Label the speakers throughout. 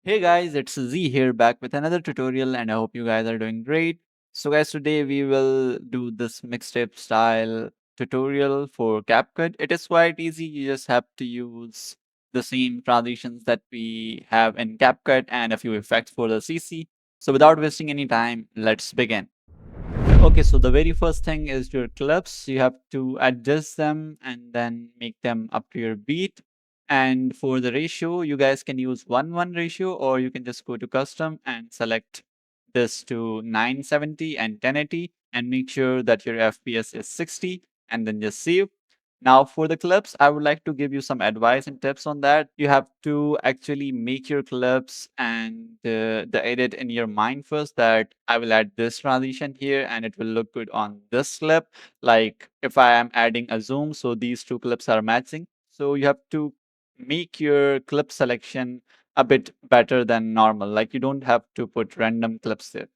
Speaker 1: Hey guys, it's Z here back with another tutorial and I hope you guys are doing great. So guys, today we will do this mixtape style tutorial for CapCut. It is quite easy. You just have to use the same transitions that we have in CapCut and a few effects for the CC. So without wasting any time, let's begin. Okay, so the very first thing is your clips. You have to adjust them and then make them up to your beat. And for the ratio, you guys can use 1:1 ratio, or you can just go to custom and select this to 970 and 1080 and make sure that your FPS is 60 and then just save. Now, for the clips, I would like to give you some advice and tips on that. You have to actually make your clips and the edit in your mind first that I will add this transition here and it will look good on this clip. Like if I am adding a zoom, so these two clips are matching. So you have to make your clip selection a bit better than normal. Like you don't have to put random clips there.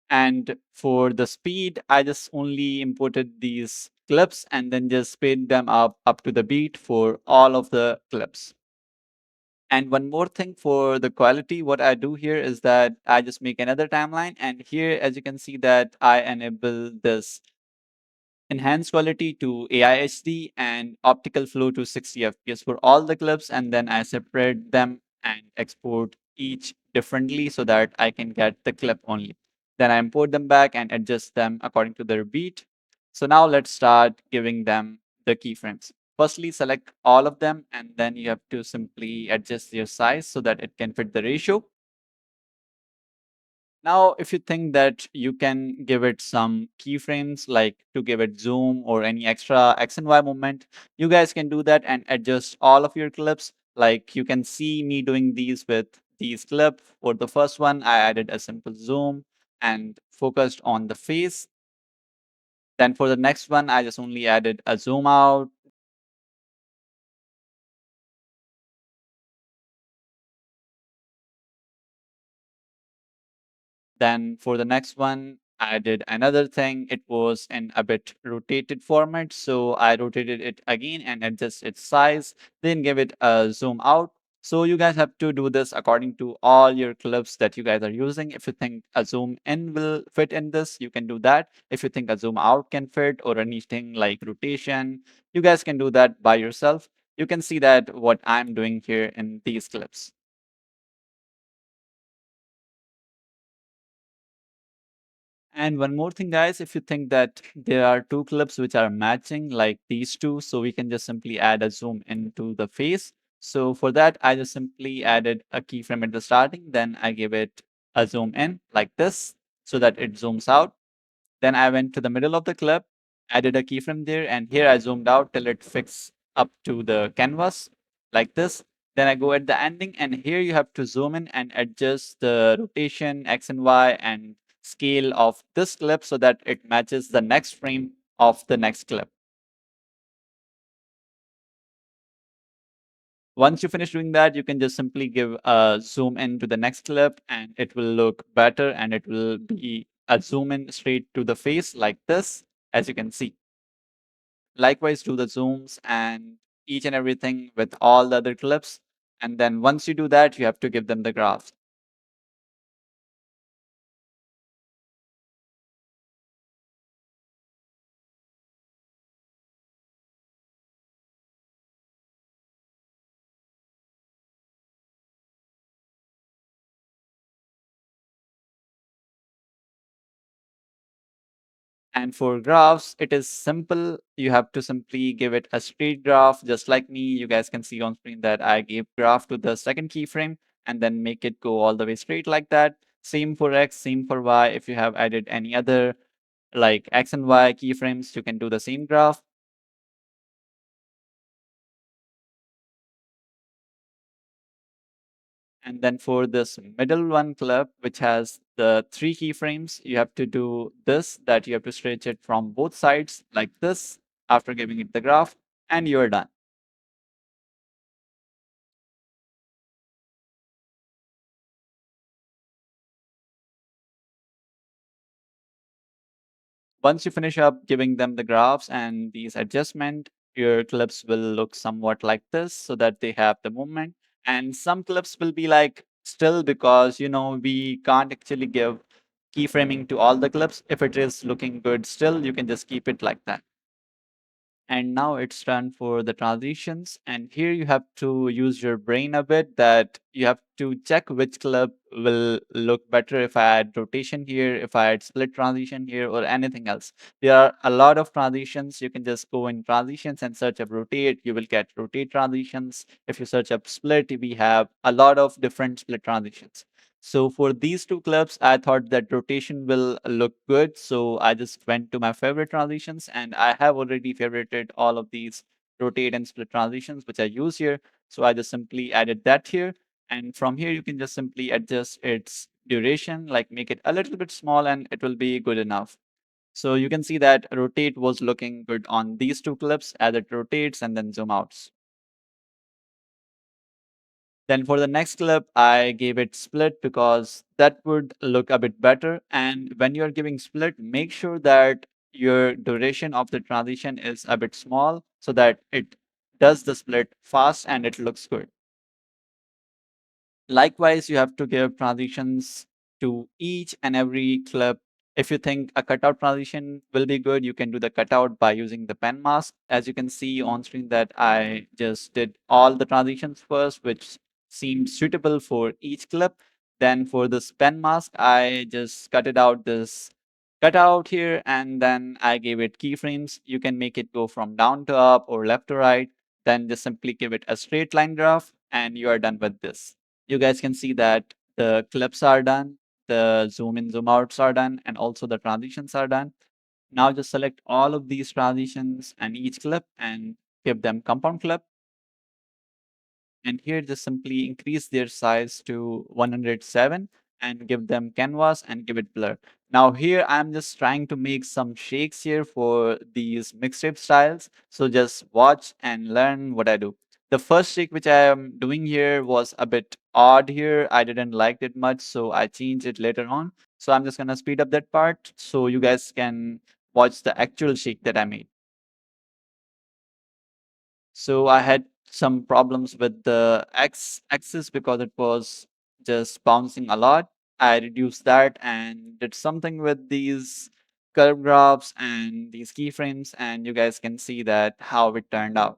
Speaker 1: And for the speed, I just only imported these clips and then just sped them up to the beat for all of the clips. And one more thing for the quality, what I do here is that I just make another timeline. And here, as you can see that I enable this enhanced quality to AI HD and optical flow to 60 FPS for all the clips. And then I separate them and export each differently so that I can get the clip only. Then I import them back and adjust them according to their beat. So now let's start giving them the keyframes. Firstly, select all of them and then you have to simply adjust their size so that it can fit the ratio. Now, if you think that you can give it some keyframes, like to give it zoom or any extra X and Y movement, you guys can do that and adjust all of your clips. Like you can see me doing these with these clips. For the first one, I added a simple zoom and focused on the face. Then for the next one, I just only added a zoom out. Then for the next one, I did another thing. It was in a bit rotated format. So I rotated it again and adjust its size, then give it a zoom out. So you guys have to do this according to all your clips that you guys are using. If you think a zoom in will fit in this, you can do that. If you think a zoom out can fit or anything like rotation, you guys can do that by yourself. You can see that what I'm doing here in these clips. And one more thing, guys, if you think that there are two clips which are matching like these two, so we can just simply add a zoom into the face. So for that, I just simply added a keyframe at the starting, then I give it a zoom in like this so that it zooms out. Then I went to the middle of the clip, added a keyframe there, and here I zoomed out till it fixed up to the canvas like this. Then I go at the ending, and here you have to zoom in and adjust the rotation, X and Y, and scale of this clip so that it matches the next frame of the next clip. Once you finish doing that, you can just simply give a zoom in to the next clip and it will look better and it will be a zoom in straight to the face like this, as you can see. Likewise, do the zooms and each and everything with all the other clips. And then once you do that, you have to give them the graph. And for graphs, it is simple. You have to simply give it a straight graph, just like me. You guys can see on screen that I gave graph to the second keyframe and then make it go all the way straight like that. Same for X, same for Y. If you have added any other like X and Y keyframes, you can do the same graph. And then for this middle one clip, which has the three keyframes, you have to do this, that you have to stretch it from both sides like this after giving it the graph, and you're done. Once you finish up giving them the graphs and these adjustment, your clips will look somewhat like this so that they have the movement. And some clips will be like still because we can't actually give keyframing to all the clips. If it is looking good still, you can just keep it like that. And now it's done for the transitions. And here you have to use your brain a bit, that you have to check which clip will look better if I add rotation here, if I add split transition here, or anything else. There are a lot of transitions. You can just go in transitions and search up rotate. You will get rotate transitions. If you search up split, we have a lot of different split transitions. So for these two clips, I thought that rotation will look good. So I just went to my favorite transitions, and I have already favorited all of these rotate and split transitions, which I use here. So I just simply added that here. And from here, you can just simply adjust its duration, like make it a little bit small, and it will be good enough. So you can see that rotate was looking good on these two clips as it rotates and then zoom outs. Then for the next clip, I gave it split because that would look a bit better. And when you're giving split, make sure that your duration of the transition is a bit small so that it does the split fast and it looks good. Likewise, you have to give transitions to each and every clip. If you think a cutout transition will be good, you can do the cutout by using the pen mask. As you can see on screen that I just did all the transitions first, which seemed suitable for each clip. Then for this pen mask, I just cut it out this cutout here, and then I gave it keyframes. You can make it go from down to up or left to right. Then just simply give it a straight line graph, and you are done with this. You guys can see that the clips are done, the zoom in, zoom outs are done, and also the transitions are done. Now just select all of these transitions and each clip and give them compound clip. And here just simply increase their size to 107 and give them canvas and give it blur. Now here I'm just trying to make some shakes here for these mixtape styles. So just watch and learn what I do. The first shake which I am doing here was a bit odd here. I didn't like it much, so I changed it later on. So I'm just gonna speed up that part so you guys can watch the actual shake that I made. So I had some problems with the X axis because it was just bouncing a lot. I reduced that and did something with these curve graphs and these keyframes, and you guys can see that how it turned out.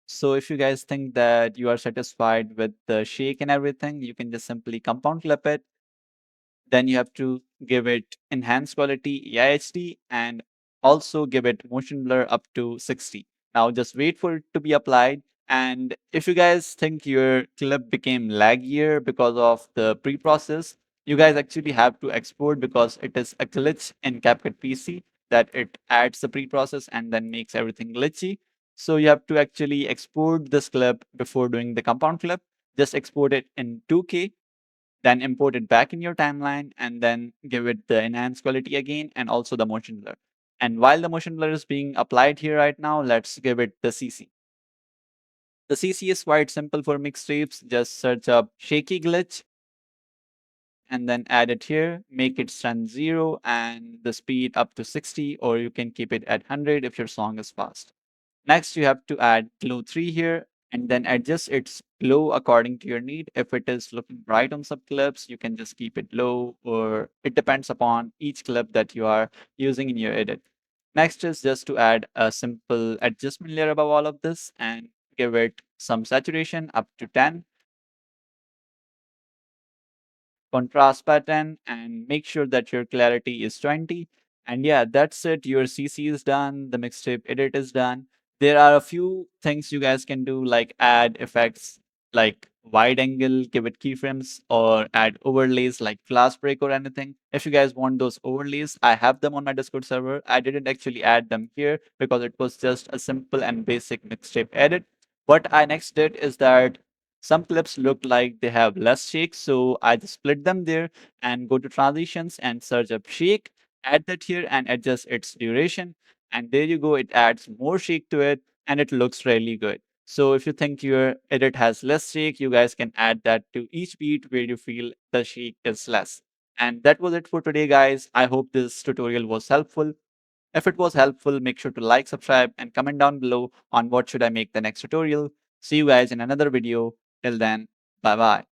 Speaker 1: So if you guys think that you are satisfied with the shake and everything, you can just simply compound clip it. Then you have to give it enhanced quality EIHD and also give it motion blur up to 60. Now just wait for it to be applied. And if you guys think your clip became laggier because of the pre-process, you guys actually have to export because it is a glitch in CapCut PC that it adds the pre-process and then makes everything glitchy. So you have to actually export this clip before doing the compound clip. Just export it in 2K, then import it back in your timeline, and then give it the enhanced quality again and also the motion blur. And while the motion blur is being applied here right now, let's give it the CC. The CC is quite simple for mixtapes. Just search up shaky glitch and then add it here, make it strength 0 and the speed up to 60, or you can keep it at 100 if your song is fast. Next, you have to add glow 3 here and then adjust its glow according to your need. If it is looking bright on some clips, you can just keep it low, or it depends upon each clip that you are using in your edit. Next is just to add a simple adjustment layer above all of this and give it some saturation up to 10, contrast pattern, and make sure that your clarity is 20. And yeah, that's it. Your CC is done. The mixtape edit is done. There are a few things you guys can do, like add effects like wide angle, give it keyframes, or add overlays like flash break or anything. If you guys want those overlays, I have them on my Discord server. I didn't actually add them here because it was just a simple and basic mixtape edit. What I next did is that some clips look like they have less shake, so I just split them there and go to transitions and search up shake, add that here and adjust its duration. And there you go, it adds more shake to it and it looks really good. So if you think your edit has less shake, you guys can add that to each beat where you feel the shake is less. And that was it for today, guys. I hope this tutorial was helpful. If it was helpful, make sure to like, subscribe, and comment down below on what should I make the next tutorial. See you guys in another video. Till then, bye bye.